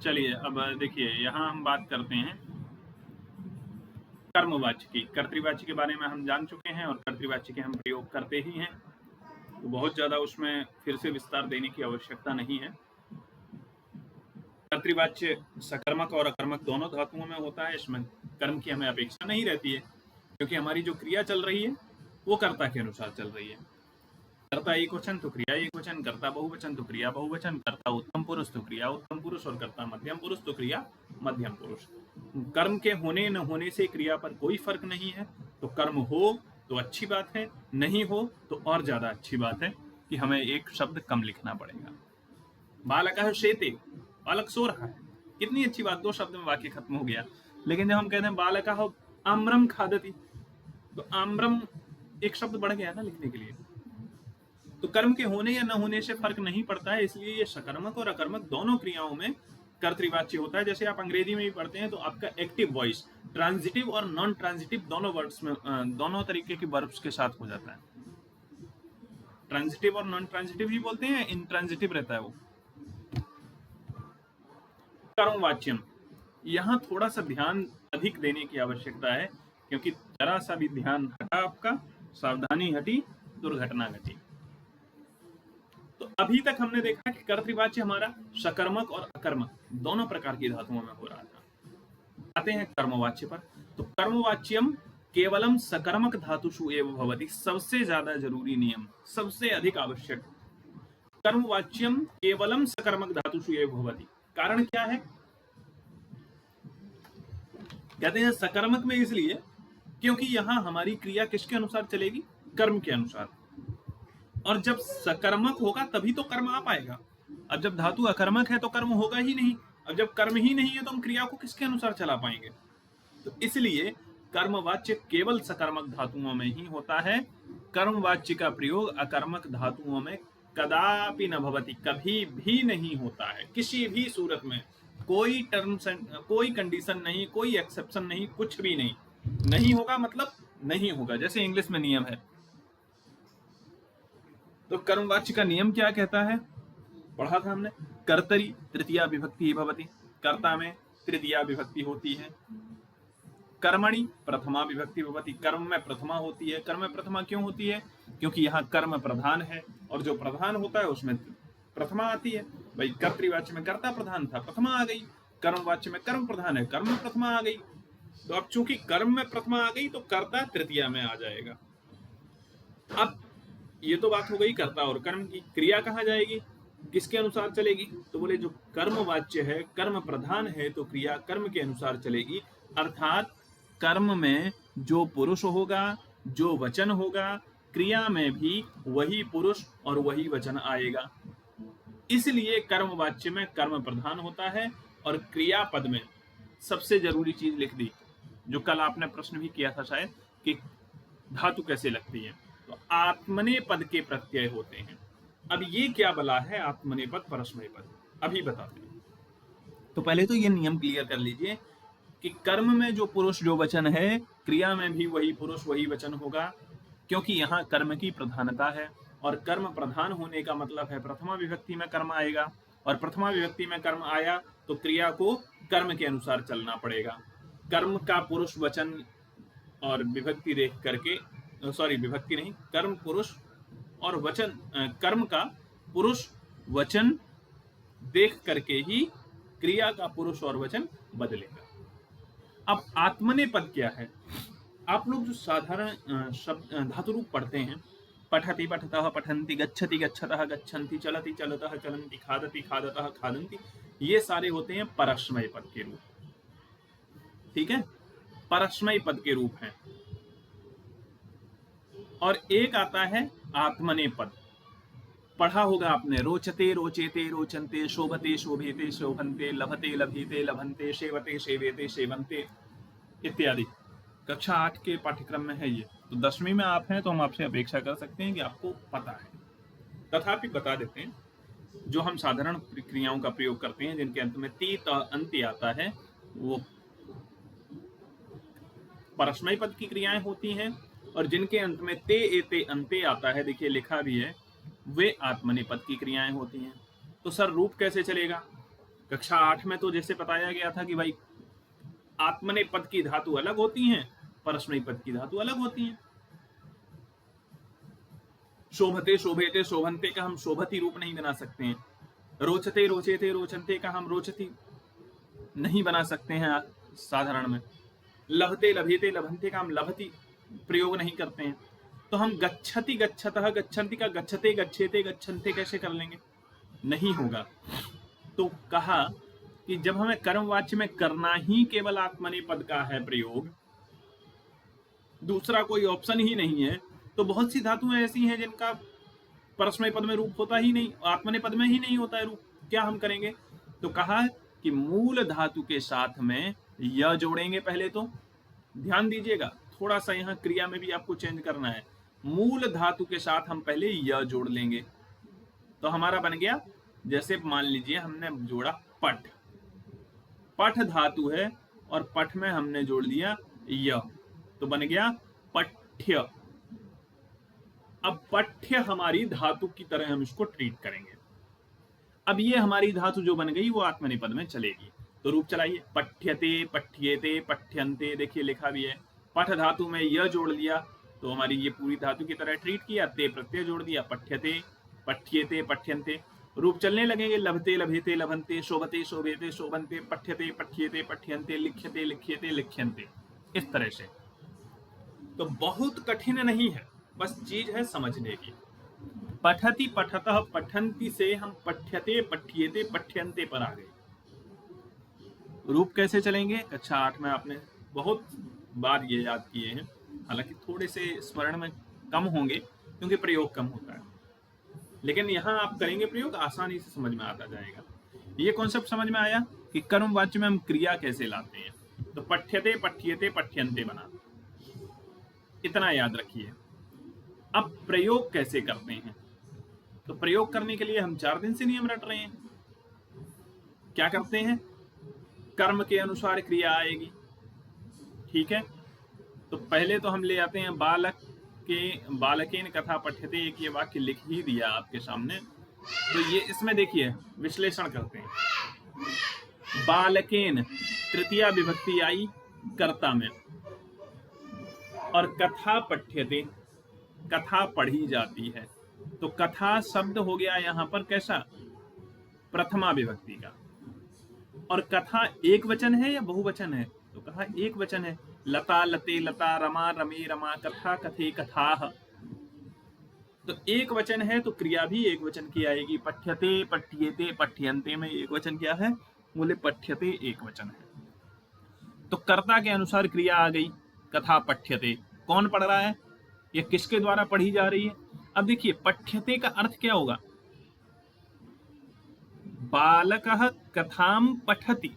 चलिए अब देखिए यहाँ हम बात करते हैं कर्मवाच्य की। कर्तृवाच्य के बारे में हम जान चुके हैं और कर्तृवाच्य के हम प्रयोग करते ही हैं, तो बहुत ज्यादा उसमें फिर से विस्तार देने की आवश्यकता नहीं है। कर्तृवाच्य सकर्मक और अकर्मक दोनों धातुओं में होता है। इसमें कर्म की हमें अपेक्षा नहीं रहती है, क्योंकि हमारी जो क्रिया चल रही है वो कर्ता के अनुसार चल रही है। कर्ता एक वचन तो क्रिया एक वचन, कर्ता बहुवचन तो क्रिया बहुवचन, कर्ता उत्तम पुरुष तो क्रिया उत्तम पुरुष, और कर्ता मध्यम पुरुष तो क्रिया मध्यम पुरुष। कर्म के होने न होने से क्रिया पर कोई फर्क नहीं है। तो कर्म हो तो अच्छी बात है, नहीं हो तो और ज्यादा अच्छी बात है कि हमें एक शब्द कम लिखना पड़ेगा। बालकः शेते, बालक सो रहा है, कितनी अच्छी बात, 2 शब्द में वाक्य खत्म हो गया। लेकिन जब हम कहते हैं बालकः आम्रम खादति, तो आम्रम एक शब्द बढ़ गया ना लिखने के लिए। तो कर्म के होने या न होने से फर्क नहीं पड़ता है, इसलिए ये सकर्मक और अकर्मक दोनों क्रियाओं में कर्तृवाच्य होता है। जैसे आप अंग्रेजी में भी पढ़ते हैं तो आपका एक्टिव वॉइस ट्रांजिटिव और नॉन ट्रांजिटिव दोनों वर्ड्स में दोनों तरीके के वर्ब्स के साथ हो जाता है। ट्रांजिटिव और नॉन ट्रांजिटिव ही बोलते हैं, इंट्रांजिटिव रहता है वो। कर्मवाच्यम, यहाँ थोड़ा सा ध्यान अधिक देने की आवश्यकता है, क्योंकि जरा सा भी ध्यान हटा आपका, सावधानी हटी, दुर्घटना घटी। तो अभी तक हमने देखा कि कर्तृवाच्य हमारा सकर्मक और अकर्मक दोनों प्रकार की धातुओं में हो रहा था। आते हैं कर्मवाच्य पर। तो कर्मवाच्यम केवलम सकर्मक धातुषु एव भवति, सबसे ज्यादा जरूरी नियम, सबसे अधिक आवश्यक। कर्मवाच्यम केवलम सकर्मक धातुषु एव भवति। कारण क्या है? कहते हैं सकर्मक में इसलिए क्योंकि यहां हमारी क्रिया किसके अनुसार चलेगी? कर्म के अनुसार। और जब सकर्मक होगा तभी तो कर्म आ पाएगा। अब जब धातु अकर्मक है तो कर्म होगा ही नहीं। अब जब कर्म ही नहीं है तो हम क्रिया को किसके अनुसार चला पाएंगे? तो इसलिए कर्मवाच्य केवल सकर्मक धातुओं में ही होता है। कर्मवाच्य का प्रयोग अकर्मक धातुओं में कदापि न भवति, कभी भी नहीं होता है, किसी भी सूरत में। कोई टर्म्स, कोई कंडीशन नहीं, कोई एक्सेप्शन नहीं, कुछ भी नहीं। नहीं होगा मतलब नहीं होगा, जैसे इंग्लिश में नियम है। तो कर्मवाच्य का नियम क्या कहता है? पढ़ा था हमने, कर्तरी तृतीया विभक्ति भवति, कर्ता में तृतीया विभक्ति होती है। कर्मणि प्रथमा विभक्ति भवति, कर्म में प्रथमा होती है। कर्म में प्रथमा क्यों होती है? क्योंकि यहाँ कर्म प्रधान है, और जो प्रधान होता है उसमें प्रथमा आती है। भाई कर्तृवाच्य में कर्ता प्रधान था, प्रथमा आ गई। कर्मवाच्य में कर्म प्रधान है, कर्म में प्रथमा आ गई। तो अब चूंकि कर्म में प्रथमा आ गई तो कर्ता तृतीया में आ जाएगा। अब ये तो बात हो गई कर्ता और कर्म की। क्रिया कहाँ जाएगी, किसके अनुसार चलेगी? तो बोले जो कर्मवाच्य है, कर्म प्रधान है, तो क्रिया कर्म के अनुसार चलेगी। अर्थात कर्म में जो पुरुष होगा, जो वचन होगा, क्रिया में भी वही पुरुष और वही वचन आएगा। इसलिए कर्मवाच्य में कर्म प्रधान होता है। और क्रिया पद में सबसे जरूरी चीज लिख दी, जो कल आपने प्रश्न भी किया था शायद, कि धातु कैसे लगती है। तो आत्मने पद के प्रत्यय होते हैं। अब ये क्या बला है आत्मने पद परस्मय पद, अभी बताते हैं। तो पहले तो ये नियम क्लियर कर लीजिए कि कर्म में जो पुरुष जो वचन है, क्रिया में भी वही पुरुष वही वचन होगा, क्योंकि यहाँ कर्म की प्रधानता है। और कर्म प्रधान होने का मतलब है प्रथमा विभक्ति में कर्म आएगा, और प्रथमा विभक्ति में कर्म आया तो क्रिया को कर्म के अनुसार चलना पड़ेगा। कर्म का पुरुष वचन और विभक्ति देख करके, सॉरी विभक्ति नहीं, कर्म पुरुष और वचन, कर्म का पुरुष वचन देख करके ही क्रिया का पुरुष और वचन बदलेगा। अब आत्मने पद क्या है? आप लोग जो साधारण शब्द धातु रूप पढ़ते हैं, पठति पठतः पठन्ति, गच्छति गच्छतः गच्छन्ति, चलति चलतः चलन्ति, खादति खादतः खादन्ति, ये सारे होते हैं परस्मय पद के रूप। ठीक है, परस्मय पद के रूप हैं। और एक आता है आत्मने पद, पढ़ा होगा आपने, रोचते रोचेते रोचन्ते, शोभते शोभेते शोभन्ते, लभते लभेते लभन्ते, सेवते सेवेते सेवन्ते इत्यादि। कक्षा 8 के पाठ्यक्रम में है ये। तो 10वीं में आप हैं तो हम आपसे अपेक्षा कर सकते हैं कि आपको पता है। तथापि बता देते हैं, जो हम साधारण क्रियाओं का प्रयोग करते हैं जिनके अंत में ती अंत्य आता है, वो परस्मय पद की क्रियाएं होती हैं। और जिनके अंत में ते एते अंत्य आता है, देखिए लिखा भी है, वे आत्मनेपद की क्रियाएं होती हैं। तो सर रूप कैसे चलेगा? कक्षा 8 में तो जैसे बताया गया था कि भाई आत्मनेपद की धातु अलग होती हैं, परस्मैपद की धातु अलग होती हैं। शोभते शोभेते शोभनते का हम शोभती रूप नहीं बना सकते हैं। रोचते रोचेते रोचनते का हम रोचती नहीं बना सकते हैं साधारण में। लभते लभेते लभनते का हम लभती प्रयोग नहीं करते हैं। तो हम गच्छति गच्छतः गच्छन्ति का गच्छते गच्छेते गच्छन्ते कैसे कर लेंगे? नहीं होगा। तो कहा कि जब हमें कर्मवाच्य में करना ही केवल आत्मनेपद का है प्रयोग, दूसरा कोई ऑप्शन ही नहीं है, तो बहुत सी धातुएं ऐसी हैं जिनका परस्मैपद में रूप होता ही नहीं, आत्मनेपद में ही नहीं होता है रूप। क्या हम करेंगे? तो कहा कि मूल धातु के साथ में य जोड़ेंगे। पहले तो ध्यान दीजिएगा, थोड़ा सा यहाँ क्रिया में भी आपको चेंज करना है। मूल धातु के साथ हम पहले य जोड़ लेंगे। तो हमारा बन गया, जैसे मान लीजिए हमने जोड़ा पठ, पठ धातु है और पठ में हमने जोड़ दिया य, तो बन गया पठ्य। अब पठ्य हमारी धातु की तरह हम इसको ट्रीट करेंगे। अब ये हमारी धातु जो बन गई वो आत्मनेपद में चलेगी। तो रूप चलाइए, पठ्यते पठ्येते पठ्यन्ते, देखिए लिखा भी है। पठ धातु में य जोड़ दिया तो हमारी ये पूरी धातु की तरह ट्रीट किया। ते प्रत्यय जोड़ दिया, पठ्यते पठ्येते पठ्यन्ते। रूप चलने लगेंगे, लभते लभेते लभन्ते, शोभते शोभेते शोभन्ते, पठ्यते पठ्येते पठ्यन्ते, लिख्यते लिख्यते लिख्यन्ते, इस तरह से। तो बहुत कठिन नहीं है, बस चीज है समझने की। पठति पठतः पठन्ति से हम पठ्यते पठ्येते पठ्यन्ते पर आ गए। रूप कैसे चलेंगे? कक्षा 8 में आपने बहुत बार ये याद किए हैं, हालांकि थोड़े से स्मरण में कम होंगे क्योंकि प्रयोग कम होता है, लेकिन यहाँ आप करेंगे प्रयोग, आसानी से समझ में आता जाएगा। ये कॉन्सेप्ट समझ में आया कि कर्मवाच्य में हम क्रिया कैसे लाते हैं। तो पठ्यते पठ्येते पठ्यन्ते बना, इतना याद रखिए। अब प्रयोग कैसे करते हैं? तो प्रयोग करने के लिए हम 4 दिन से नियम रट रहे हैं। क्या करते हैं? कर्म के अनुसार क्रिया आएगी, ठीक है। तो पहले तो हम ले आते हैं बालकेन कथा पठ्यते, एक ये वाक्य लिख ही दिया आपके सामने। तो ये इसमें देखिए विश्लेषण करते हैं। बालकेन तृतीया विभक्ति आई कर्ता में, और कथा पठ्यते, कथा पढ़ी जाती है। तो कथा शब्द हो गया यहाँ पर कैसा? प्रथमा विभक्ति का। और कथा एक वचन है या बहुवचन है? तो कहा एक वचन है। लता लते लता, रमा रमे रमा, कथा कथे कथाः। तो एक वचन है तो क्रिया भी एक वचन की आएगी। पठ्यते पठ्येते पठ्यन्ते में एक वचन क्या है? बोले पठ्यते एक वचन है। तो कर्ता के अनुसार क्रिया आ गई, कथा पठ्यते। कौन पढ़ रहा है? ये किसके द्वारा पढ़ी जा रही है? अब देखिए पठ्यते का अर्थ क्या होगा? बालकः कथाम पठति,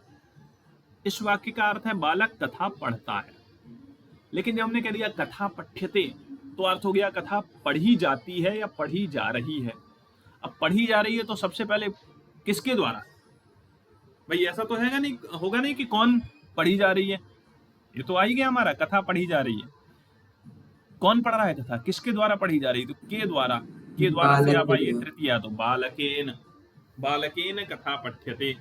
इस वाक्य का अर्थ है बालक कथा पढ़ता है। लेकिन जब हमने कह दिया कथा पठ्यते, तो अर्थ हो गया कथा पढ़ी जाती है या पढ़ी जा रही है। अब पढ़ी जा रही है तो सबसे पहले किसके द्वारा? भाई ऐसा तो होगा नहीं कि कौन पढ़ी जा रही है। ये तो आ ही गया हमारा, कथा पढ़ी जा रही है। कौन पढ़ रहा है कथा? किसके द्वारा पढ़ी जा रही है? तो के द्वारा, के द्वारा से आप आइए तृतीया, तो बालकेन, बालकेन कथा पठ्यते।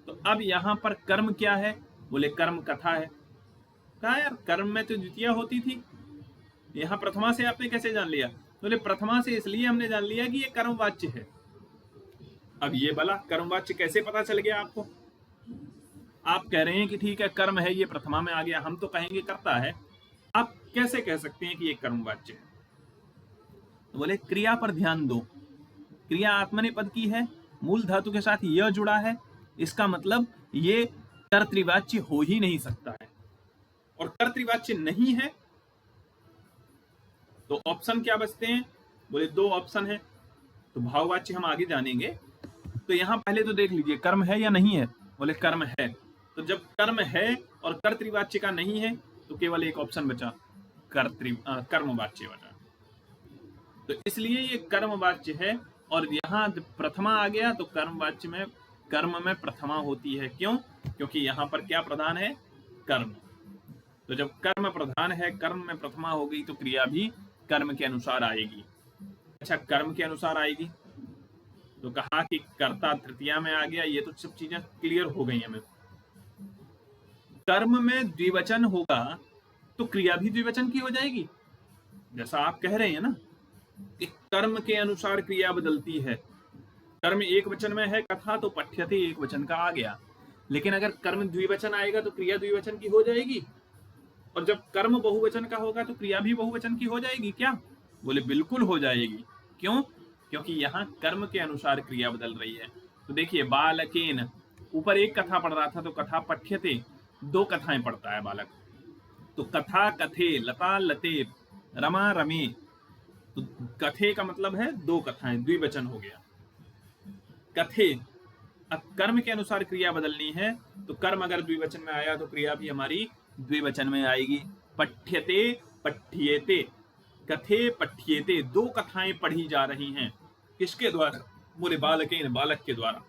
तो अब यहाँ पर कर्म क्या है? बोले कर्म कथा है। कहा यार कर्म में तो द्वितीया होती थी, यहाँ प्रथमा से आपने कैसे जान लिया? बोले प्रथमा से इसलिए हमने जान लिया कि ये कर्मवाच्य है। अब ये वाला कर्मवाच्य कैसे पता चल गया आपको? आप कह रहे हैं कि ठीक है कर्म है, ये प्रथमा में आ गया, हम तो कहेंगे कर्ता है। आप कैसे कह सकते हैं कि ये कर्मवाच्य है? तो बोले क्रिया पर ध्यान दो। क्रिया आत्मनेपद की है, मूल धातु के साथ यह जुड़ा है, इसका मतलब ये कर्तृवाच्य हो ही नहीं सकता है। और कर्तृवाच्य नहीं है तो ऑप्शन क्या बचते हैं? बोले 2 ऑप्शन है। तो भाववाच्य हम आगे जानेंगे। तो यहां पहले तो देख लीजिए कर्म है या नहीं है? बोले कर्म है। तो जब कर्म है और कर्तृवाच्य का नहीं है तो केवल एक ऑप्शन बचा, कर्मवाच्य बचा। तो इसलिए ये कर्मवाच्य है। और यहाँ प्रथमा आ गया तो कर्मवाच्य में कर्म में प्रथमा होती है। क्यों? क्योंकि यहाँ पर क्या प्रधान है? कर्म। तो जब कर्म प्रधान है, कर्म में प्रथमा हो गई, तो क्रिया भी कर्म के अनुसार आएगी। अच्छा कर्म के अनुसार आएगी तो कहा कि कर्ता तृतीया में आ गया, ये तो सब चीजें क्लियर हो गई हमें। कर्म में द्विवचन होगा तो क्रिया भी द्विवचन की हो जाएगी, जैसा आप कह रहे हैं ना कि कर्म के अनुसार क्रिया बदलती है। कर्म एक वचन में है कथा, तो पठ्यते एक वचन का आ गया, लेकिन अगर कर्म द्विवचन आएगा तो क्रिया द्विवचन की हो जाएगी, और जब कर्म बहुवचन का होगा तो क्रिया भी बहुवचन की हो जाएगी क्या? बोले बिल्कुल हो जाएगी। क्यों? क्योंकि यहाँ कर्म के अनुसार क्रिया बदल रही है। तो देखिए, बालकेन, ऊपर एक कथा पढ़ रहा था तो कथा पठ्यते, दो कथाएं पढ़ता है बालक। तो कथा कथे, लता लते, रमा रमे, तो कथे का मतलब है दो कथाएं, द्विवचन हो गया। कथे, अब कर्म के अनुसार क्रिया बदलनी है, तो कर्म अगर द्विवचन में आया तो क्रिया भी हमारी द्विवचन में आएगी। पठ्यते पठ्येते, कथे पठ्येते, दो कथाएं पढ़ी जा रही हैं। किसके द्वारा? बोले बालकेन, बालक के द्वारा।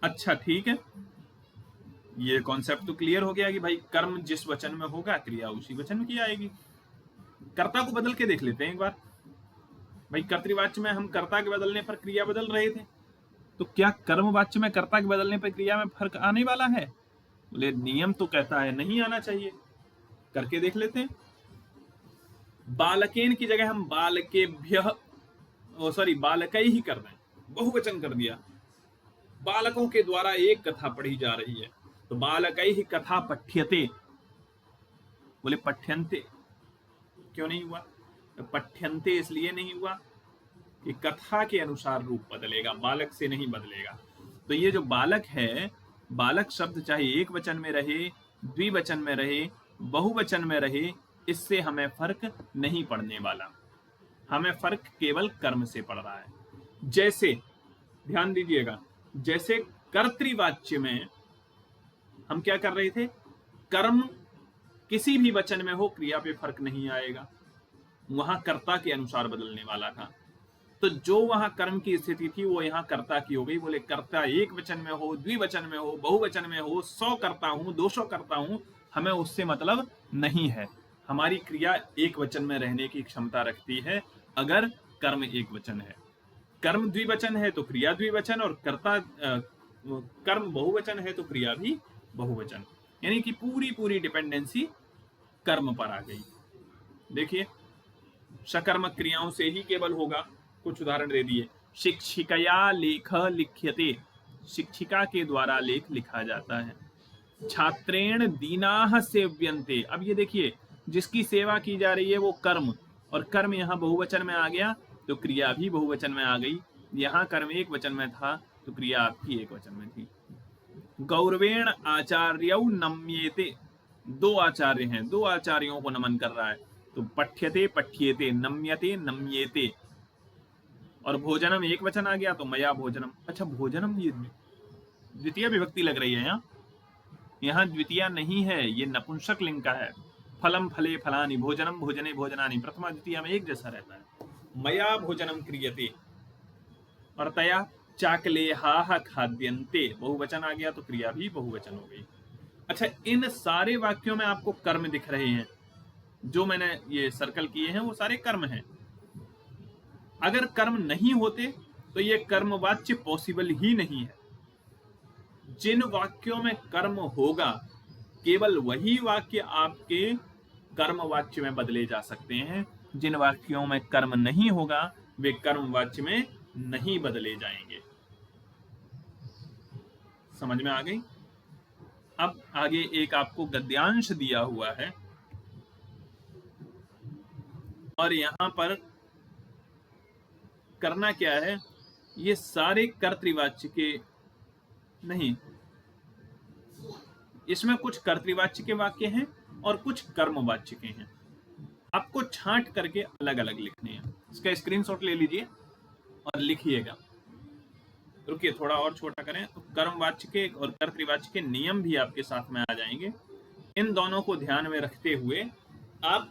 अच्छा ठीक है, ये कॉन्सेप्ट तो क्लियर हो गया कि भाई कर्म जिस वचन में होगा क्रिया उसी वचन में की आएगी। कर्ता को बदल के देख लेते हैं एक बार। भाई कर्तृवाच्य में हम कर्ता के बदलने पर क्रिया बदल रहे थे, तो क्या कर्मवाच्य में कर्ता के बदलने पर क्रिया में फर्क आने वाला है? बोले नियम तो कहता है नहीं आना चाहिए। करके देख लेते हैं। बालकेन की जगह हम बालकेभ्यः, सॉरी बालकै ही कर दें, बहुवचन कर दिया। बालकों के द्वारा एक कथा पढ़ी जा रही है, तो बालकै ही कथा पठ्यते। बोले पठ्यन्ते क्यों नहीं हुआ? तो पठ्यन्ते इसलिए नहीं हुआ कि कथा के अनुसार रूप बदलेगा, बालक से नहीं बदलेगा। तो ये जो बालक है, बालक शब्द चाहे एक वचन में रहे, द्विवचन में रहे, बहुवचन में रहे, इससे हमें फर्क नहीं पड़ने वाला। हमें फर्क केवल कर्म से पड़ रहा है। जैसे ध्यान दीजिएगा, जैसे कर्तृवाच्य में हम क्या कर रहे थे, कर्म किसी भी वचन में हो क्रिया पे फर्क नहीं आएगा, वहां कर्ता के अनुसार बदलने वाला था। तो जो वहां कर्म की स्थिति थी वो यहाँ कर्ता की हो गई। बोले कर्ता एक वचन में हो, द्विवचन में हो, बहुवचन में हो, 100 करता हूं, 200 करता हूं, हमें उससे मतलब नहीं है। हमारी क्रिया एक वचन में रहने की क्षमता रखती है अगर कर्म एक वचन है। कर्म द्विवचन है तो क्रिया द्विवचन, और कर्म बहुवचन है तो क्रिया भी बहुवचन, यानी कि पूरी पूरी डिपेंडेंसी कर्म पर आ गई। देखिए, सकर्मक क्रियाओं से ही केवल होगा। कुछ उदाहरण दे दिए। शिक्षिकया लेख लिख्यते, शिक्षिका के द्वारा लेख लिखा जाता है। छात्रेण दीनाः सेव्यन्ते, अब ये देखिए, जिसकी सेवा की जा रही है वो कर्म, और कर्म यहाँ बहुवचन में आ गया तो क्रिया भी बहुवचन में आ गई। यहाँ कर्म एक वचन में था तो क्रिया आपकी एक वचन में थी। गौरवेण आचार्यौ नम्येते, दो आचार्य हैं, दो आचार्यों को नमन कर रहा है, तो पठ्यते पठ्येते, नम्यते नम्येते, और भोजनम एक वचन आ गया तो मया भोजनम। अच्छा, भोजनम ये द्वितीय विभक्ति लग रही है यहाँ द्वितीय नहीं है, ये नपुंसक लिंग का है। फलम फले फलानि, भोजनम भोजने भोजनानि, प्रथमा द्वितीय में एक जैसा रहता है। मया भोजनम क्रियते, और तया चाकलेहाः खाद्यन्ते, बहुवचन आ गया तो क्रिया भी बहुवचन हो गई। अच्छा, इन सारे वाक्यों में आपको कर्म दिख रहे हैं, जो मैंने ये सर्कल किए हैं वो सारे कर्म हैं। अगर कर्म नहीं होते तो ये कर्मवाच्य पॉसिबल ही नहीं है। जिन वाक्यों में कर्म होगा केवल वही वाक्य आपके कर्मवाच्य में बदले जा सकते हैं। जिन वाक्यों में कर्म नहीं होगा वे कर्मवाच्य में नहीं बदले जाएंगे। समझ में आ गई? अब आगे एक आपको गद्यांश दिया हुआ है, और यहां पर करना क्या है, ये सारे कर्तृवाच्य के नहीं, इसमें कुछ कर्तृवाच्य के वाक्य हैं और कुछ कर्मवाच्य के हैं। आपको छांट करके अलग अलग लिखने हैं। इसका स्क्रीनशॉट ले लीजिए और लिखिएगा। रुकिए, थोड़ा और छोटा करें तो कर्मवाच्य के और कर्तृवाच्य के नियम भी आपके साथ में आ जाएंगे। इन दोनों को ध्यान में रखते हुए आप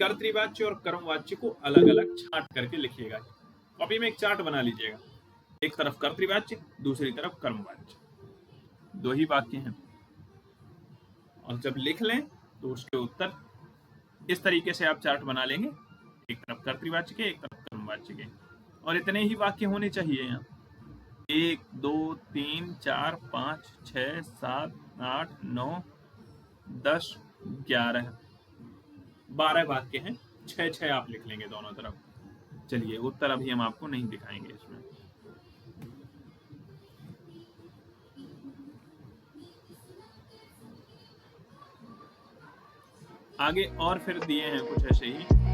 कर्तृवाच्य और कर्मवाच्य को अलग अलग छांट करके लिखिएगा। कॉपी में एक चार्ट बना लीजिएगा, एक तरफ कर्तृवाच्य, दूसरी तरफ कर्मवाच्य, दो ही वाक्य हैं। और जब लिख लें तो उसके उत्तर इस तरीके से आप चार्ट बना लेंगे, एक तरफ कर्तृवाच्य के, एक तरफ कर्मवाच्य के, और इतने ही वाक्य होने चाहिए यहाँ। 1 2 3 4 5 6 7 8 9 10 11 12 वाक्य हैं। 6 आप लिख लेंगे दोनों तरफ। चलिए, उत्तर अभी हम आपको नहीं दिखाएंगे इसमें। आगे और फिर दिए हैं कुछ ऐसे ही।